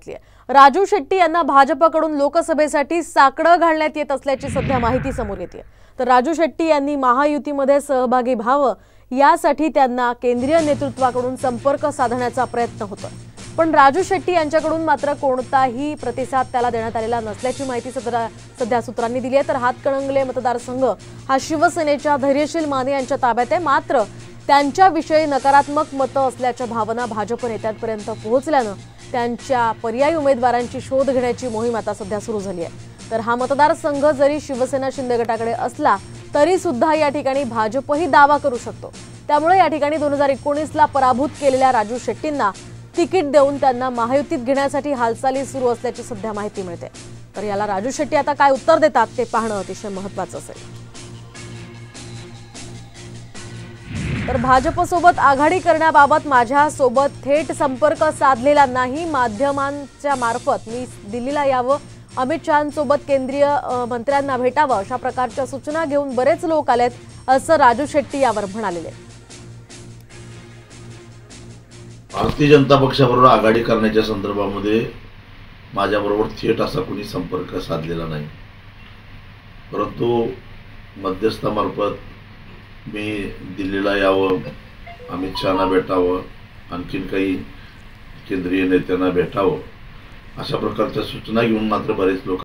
घेतली आहे। राजू शेट्टी यांना भाजपकडून लोकसभेसाठी साकडं घालण्यात येत असल्याची सध्या माहिती समोर येते। तर राजू शेट्टी यांनी महायुतीमध्ये सहभागी व्हावं यासाठी त्यांना केंद्रीय नेतृत्वाकडून संपर्क साधण्याचा प्रयत्न होतो, पण राजू शेट्टी यांच्याकडून मात्र कोणताही प्रतिसाद त्याला देण्यात आलेला नसल्याची माहिती सध्या सूत्रांनी दिली आहे। तर हातकणंगले मतदारसंघ हा शिवसेनेच्या धैर्यशील माने यांच्या ताब्यात आहे, मात्र त्यांच्याविषयी नकारात्मक मतं असल्याच्या भावना भाजप नेत्यांपर्यंत पोहोचल्यानं त्यांच्या पर्यायी उमेदवारांची शोध घेण्याची मोहीम आता सध्या सुरू झाली आहे। तर हा मतदारसंघ जरी शिवसेना शिंदे गटाकडे असला तरी सुद्धा या ठिकाणी भाजपही दावा करू शकतो। त्यामुळे या ठिकाणी 2019ला पराभूत केलेल्या राजू शेट्टींना तिकीट देऊन त्यांना महायुतीत घेण्यासाठी हालचाली सुरू असल्याची सध्या माहिती मिळते। तर याला राजू शेट्टी आता काय उत्तर देतात ते पाहणं अतिशय महत्त्वाचं असेल। तर भाजपसोबत आघाडी करण्याबाबत माझ्यासोबत थेट संपर्क साधलेला नाही, माध्यमांच्या मार्फत मी दिल्लीला यावं, अमित शहांसोबत केंद्रीय मंत्र्यांना भेटावं अशा प्रकारच्या सूचना घेऊन बरेच लोक आलेत, असं राजू शेट्टी यावर म्हणाले। भारतीय जनता पक्षाबरोबर आघाडी करण्याच्या संदर्भामध्ये माझ्याबरोबर थेट असा कोणी संपर्क साधलेला नाही, परंतु मध्यस्थामार्फत मी दिल्लीला यावं, अमित शहांना भेटावं, आणखीन काही केंद्रीय नेत्यांना भेटावं अशा प्रकारच्या सूचना घेऊन मात्र बरेच लोक